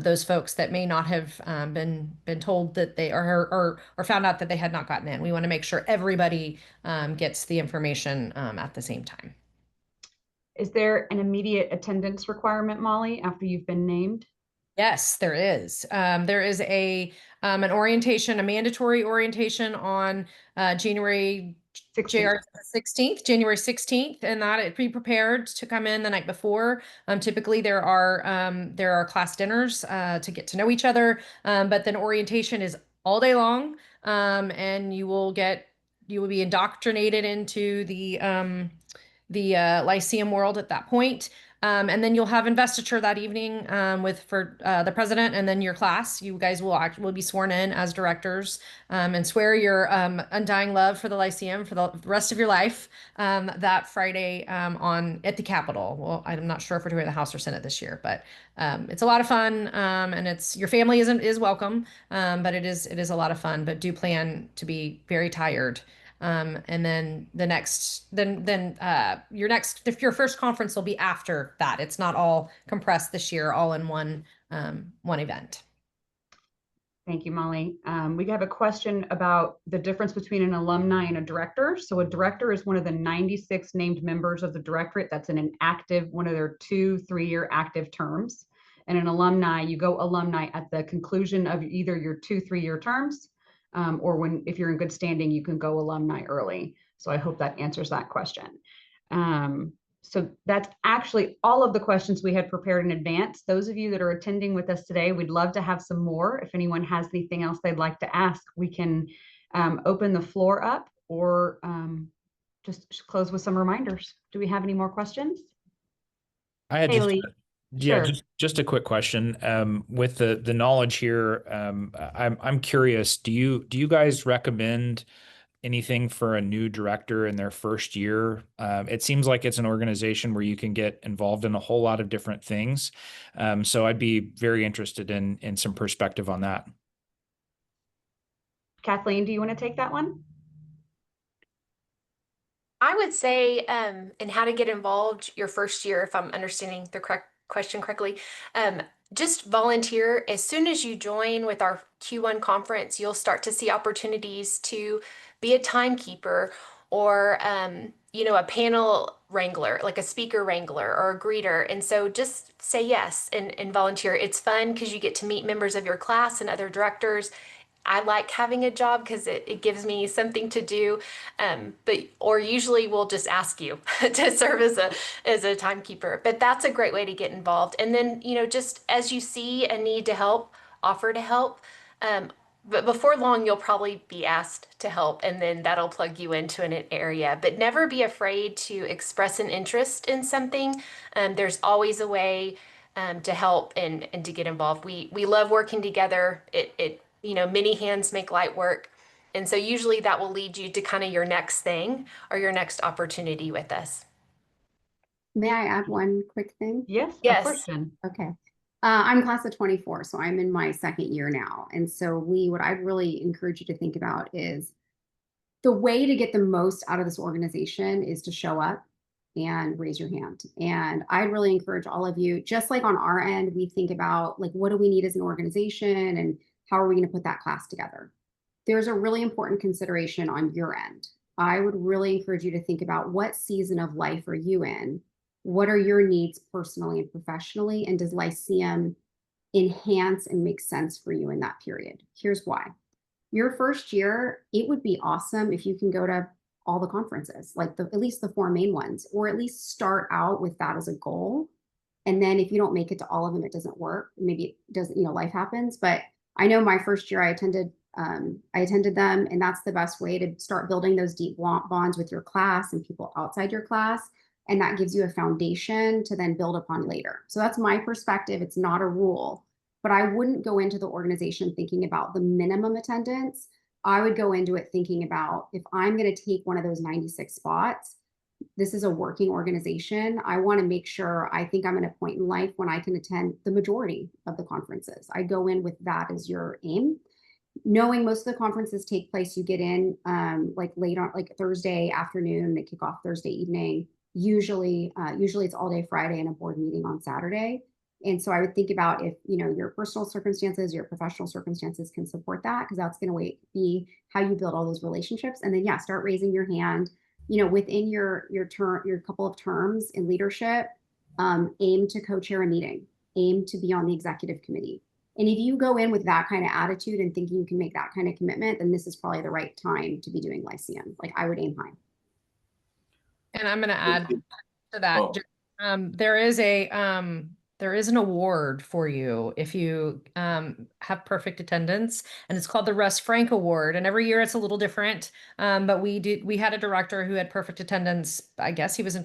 those folks that may not have been told that they or found out that they had not gotten in, we want to make sure everybody gets the information at the same time. Is there an immediate attendance requirement, Molly, after you've been named? Yes, there is. There is an orientation, a mandatory orientation on January 16th, and that it be prepared to come in the night before. Typically there are class dinners to get to know each other, but then orientation is all day long, and you will be indoctrinated into the Lyceum world at that point. And then you'll have investiture that evening for the president, and then your class. You guys will be sworn in as directors and swear your undying love for the Lyceum for the rest of your life that Friday at the Capitol. Well, I'm not sure if we're doing the House or Senate this year, but it's a lot of fun, and your family is welcome, but it is a lot of fun. But do plan to be very tired. And then your first conference will be after that. It's not all compressed this year, all in one event. Thank you, Molly. We have a question about the difference between an alumni and a director. So a director is one of the 96 named members of the directorate that's in one of their 2-3-year active terms. And an alumni, you go alumni at the conclusion of either your 2-3-year terms, or if you're in good standing, you can go alumni early. So I hope that answers that question. So that's actually all of the questions we had prepared in advance. Those of you that are attending with us today, we'd love to have some more. If anyone has anything else they'd like to ask, we can open the floor up, or just close with some reminders. Do we have any more questions? I had Haley. Sure. Just a quick question. With the knowledge here, I'm curious. Do you guys recommend anything for a new director in their first year? It seems like it's an organization where you can get involved in a whole lot of different things. So I'd be very interested in some perspective on that. Kathleen, do you want to take that one? I would say, in how to get involved your first year, if I'm understanding the correct question correctly, just volunteer. As soon as you join with our Q1 conference, you'll start to see opportunities to be a timekeeper, or a panel wrangler, like a speaker wrangler or a greeter. And so just say yes and volunteer. It's fun because you get to meet members of your class and other directors. I like having a job because it gives me something to do. Or usually we'll just ask you to serve as a timekeeper. But that's a great way to get involved. And then, just as you see a need to help, offer to help. But before long, you'll probably be asked to help, and then that'll plug you into an area. But never be afraid to express an interest in something. There's always a way to help and to get involved. We love working together. Many hands make light work. And so usually that will lead you to kind of your next thing or your next opportunity with us. May I add one quick thing? Yes. Yes. Of course, Jen. Okay. I'm class of 24, so I'm in my second year now. And so what I'd really encourage you to think about is the way to get the most out of this organization is to show up and raise your hand. And I'd really encourage all of you, just like on our end, we think about what do we need as an organization and how are we going to put that class together? There's a really important consideration on your end. I would really encourage you to think about what season of life are you in? What are your needs personally and professionally? And does Lyceum enhance and make sense for you in that period? Here's why. Your first year, it would be awesome if you can go to all the conferences, at least the 4 main ones, or at least start out with that as a goal. And then if you don't make it to all of them, it doesn't work. Maybe it doesn't, life happens. But I know my first year I attended them, and that's the best way to start building those deep bonds with your class and people outside your class. And that gives you a foundation to then build upon later. So that's my perspective. It's not a rule, but I wouldn't go into the organization thinking about the minimum attendance. I would go into it thinking about, if I'm going to take one of those 96 spots, this is a working organization. I want to make sure, I think I'm at a point in life when I can attend the majority of the conferences. I go in with that as your aim, knowing most of the conferences take place, you get in like late on, like Thursday afternoon, they kick off Thursday evening. Usually it's all day Friday and a board meeting on Saturday. And so I would think about, if your personal circumstances, your professional circumstances can support that, because that's going to be how you build all those relationships. And then start raising your hand, within your couple of terms in leadership. Aim to co-chair a meeting, aim to be on the executive committee. And if you go in with that kind of attitude and thinking you can make that kind of commitment, then this is probably the right time to be doing Lyceum. Like, I would aim high. And I'm going to add to that. Oh. There is an award for you if you have perfect attendance, and it's called the Russ Frank Award. And every year it's a little different. But we had a director who had perfect attendance. I guess he was in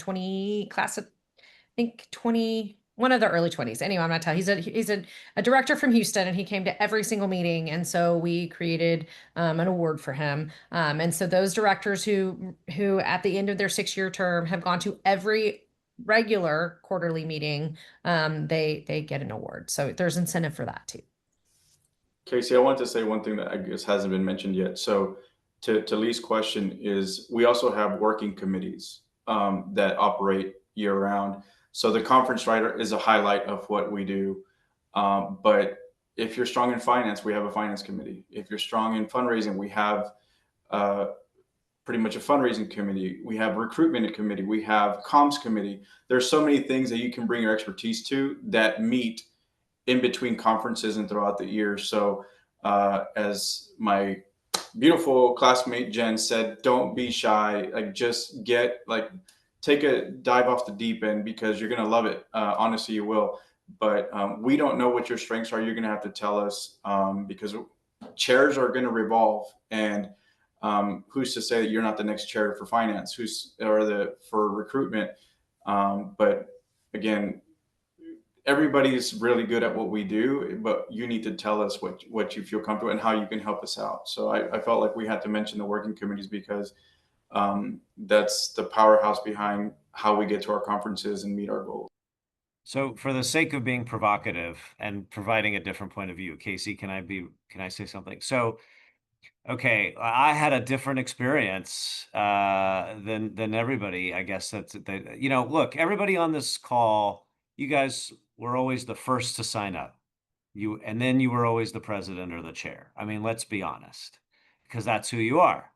class of, I think 21 of the early 20s. Anyway, I'm not telling. He's a director from Houston, and he came to every single meeting. And so we created an award for him. And so those directors who at the end of their 6-year term have gone to every regular quarterly meeting, they get an award. So there's incentive for that too. Casey, I want to say one thing that I guess hasn't been mentioned yet. So to Lee's question, is we also have working committees that operate year round. So the conference writer is a highlight of what we do. But if you're strong in finance, we have a finance committee. If you're strong in fundraising, we have pretty much a fundraising committee. We have recruitment committee. We have comms committee. There's so many things that you can bring your expertise to that meet in between conferences and throughout the year. So as my beautiful classmate Jen said, don't be shy. Like, just take a dive off the deep end, because you're going to love it. Honestly, you will. But we don't know what your strengths are. You're going to have to tell us, because chairs are going to revolve. And who's to say that you're not the next chair for finance, for recruitment? But again, everybody's really good at what we do, but you need to tell us what you feel comfortable and how you can help us out. So I felt like we had to mention the working committees, because that's the powerhouse behind how we get to our conferences and meet our goals. So for the sake of being provocative and providing a different point of view, Casey, can I say something? So, okay, I had a different experience than everybody. I guess look, everybody on this call, you guys were always the first to sign up. And then you were always the president or the chair. I mean, let's be honest, because that's who you are.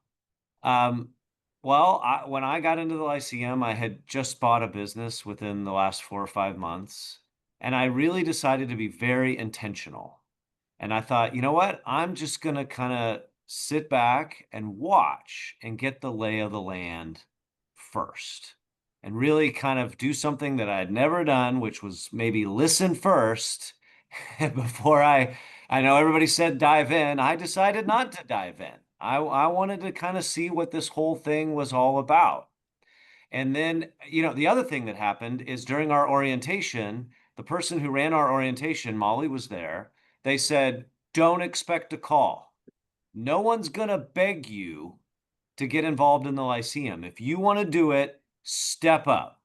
Well, when I got into the Lyceum, I had just bought a business within the last 4 or 5 months, and I really decided to be very intentional. And I thought, you know what? I'm just going to kind of sit back and watch and get the lay of the land first, and really kind of do something that I had never done, which was maybe listen first before I know everybody said dive in. I decided not to dive in. I wanted to kind of see what this whole thing was all about. And then, the other thing that happened is during our orientation, the person who ran our orientation, Molly, was there. They said, don't expect a call. No one's going to beg you to get involved in the Lyceum. If you want to do it, step up.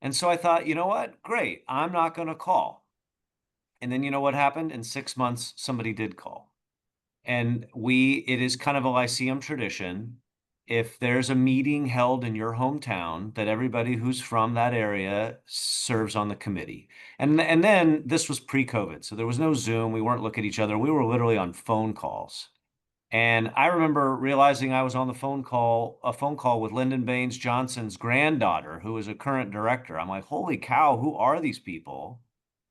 And so I thought, you know what? Great. I'm not going to call. And then you know what happened? In 6 months, somebody did call. And it is kind of a Lyceum tradition. If there's a meeting held in your hometown, that everybody who's from that area serves on the committee. And then this was pre-COVID, so there was no Zoom. We weren't looking at each other. We were literally on phone calls. And I remember realizing I was on a phone call with Lyndon Baines Johnson's granddaughter, who is a current director. I'm like, holy cow, who are these people?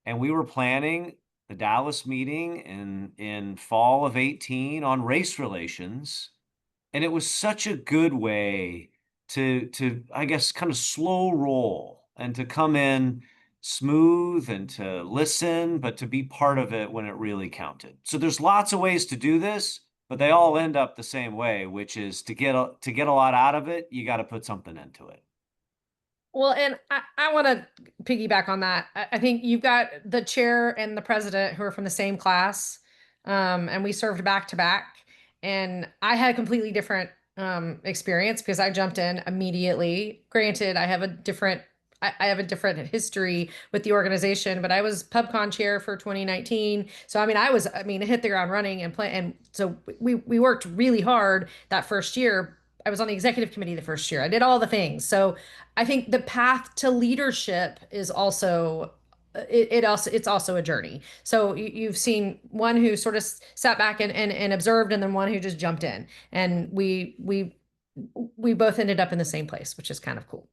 And we were planning the Dallas meeting in fall of 18 on race relations. And it was such a good way to I guess, kind of slow roll and to come in smooth and to listen, but to be part of it when it really counted. So there's lots of ways to do this, but they all end up the same way, which is to get a lot out of it, you got to put something into it. Well, and I want to piggyback on that. I think you've got the chair and the president who are from the same class, and we served back to back. And I had a completely different experience because I jumped in immediately. Granted, I have a different history with the organization, but I was PubCon chair for 2019. So I mean, hit the ground running and play. And so we worked really hard that first year. I was on the executive committee the first year. I did all the things. So I think the path to leadership is also it's also a journey. So you've seen one who sort of sat back and observed, and then one who just jumped in, and we both ended up in the same place, which is kind of cool.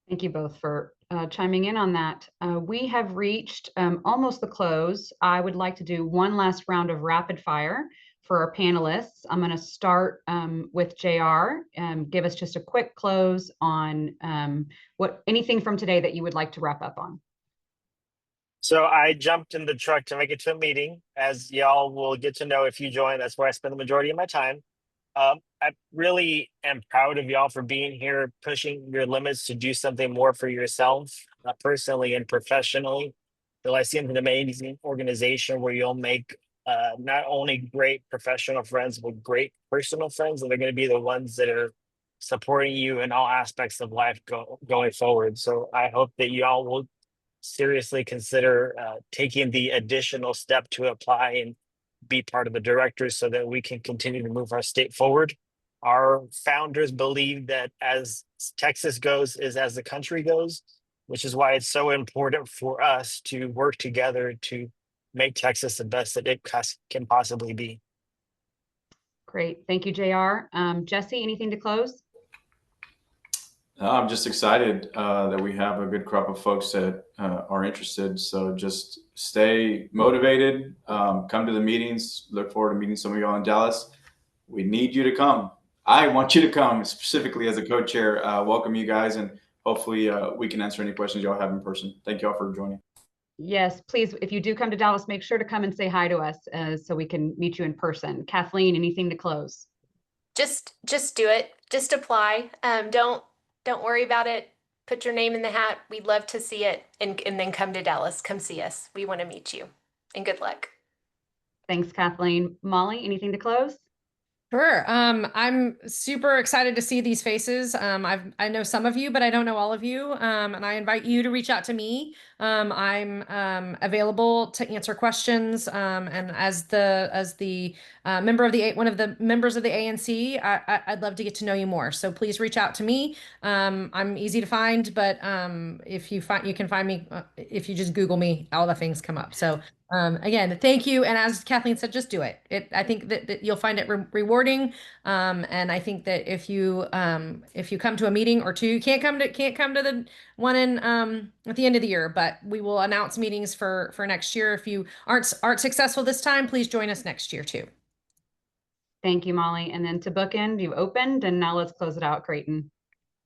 Thank you both for chiming in on that. We have reached almost the close. I would like to do one last round of rapid fire for our panelists. I'm going to start with JR. Give us just a quick close on anything from today that you would like to wrap up on. So I jumped in the truck to make it to a meeting. As y'all will get to know if you join, that's where I spend the majority of my time. I really am proud of y'all for being here, pushing your limits to do something more for yourself, personally and professionally. The Lyceum is an amazing organization where you'll make not only great professional friends, but great personal friends, and they're going to be the ones that are supporting you in all aspects of life going forward. So I hope that y'all will seriously consider taking the additional step to apply and be part of the directors so that we can continue to move our state forward. Our founders believe that as Texas goes is as the country goes, which is why it's so important for us to work together to make Texas the best that it can possibly be. Great. Thank you, JR. Jesse, anything to close? I'm just excited that we have a good crop of folks that are interested. So just stay motivated, come to the meetings. Look forward to meeting some of y'all in Dallas. We need you to come. I want you to come, specifically as a co-chair. Welcome you guys, and hopefully we can answer any questions y'all have in person. Thank y'all for joining. Yes, please. If you do come to Dallas, make sure to come and say hi to us so we can meet you in person. Kathleen, anything to close? Just do it. Just apply. Don't worry about it. Put your name in the hat. We'd love to see it, and then come to Dallas. Come see us. We want to meet you. And good luck. Thanks, Kathleen. Molly, anything to close? Sure. I'm super excited to see these faces. I know some of you, but I don't know all of you. And I invite you to reach out to me. I'm available to answer questions. And as the member of one of the members of the ANC, I'd love to get to know you more. So please reach out to me. I'm easy to find, but you can find me if you just Google me. All the things come up. So again, thank you. And as Kathleen said, just do it. I think that you'll find it rewarding. And I think that if you come to a meeting or two, you can't come to the one in at the end of the year, but we will announce meetings for next year. If you aren't successful this time, please join us next year too. Thank you, Molly. And then to bookend, you opened, and now let's close it out, Creighton.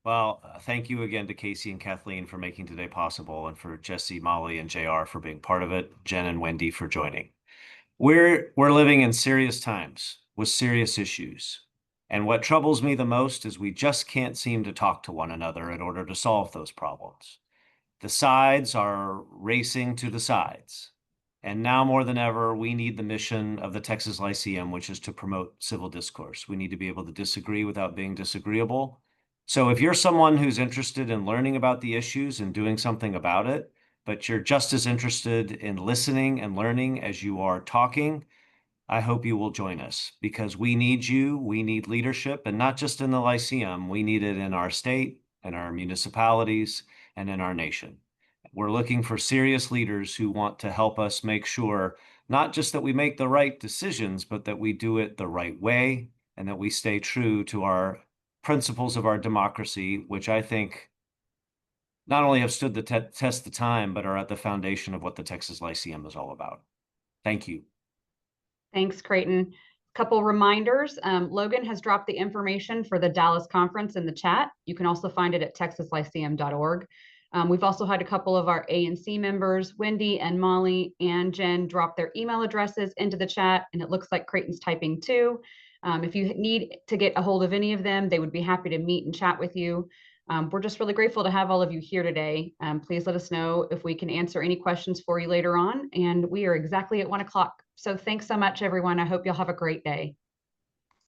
Well, thank you again to Casey and Kathleen for making today possible, and for Jesse, Molly, and JR for being part of it, Jen and Wendy for joining. We're living in serious times with serious issues. And what troubles me the most is we just can't seem to talk to one another in order to solve those problems. The sides are racing to the sides. And now more than ever, we need the mission of the Texas Lyceum, which is to promote civil discourse. We need to be able to disagree without being disagreeable. So if you're someone who's interested in learning about the issues and doing something about it, but you're just as interested in listening and learning as you are talking, I hope you will join us, because we need you. We need leadership, and not just in the Lyceum. We need it in our state, in our municipalities, and in our nation. We're looking for serious leaders who want to help us make sure not just that we make the right decisions, but that we do it the right way, and that we stay true to our principles of our democracy, which I think not only have stood the test of time, but are at the foundation of what the Texas Lyceum is all about. Thank you. Thanks, Creighton. Couple reminders. Logan has dropped the information for the Dallas conference in the chat. You can also find it at texaslyceum.org. We've also had a couple of our ANC members, Wendy and Molly and Jen, drop their email addresses into the chat, and it looks like Creighton's typing too. If you need to get a hold of any of them, they would be happy to meet and chat with you. we're just really grateful to have all of you here today. Please let us know if we can answer any questions for you later on. And we are exactly at 1 o'clock. So thanks so much, everyone. I hope you'll have a great day.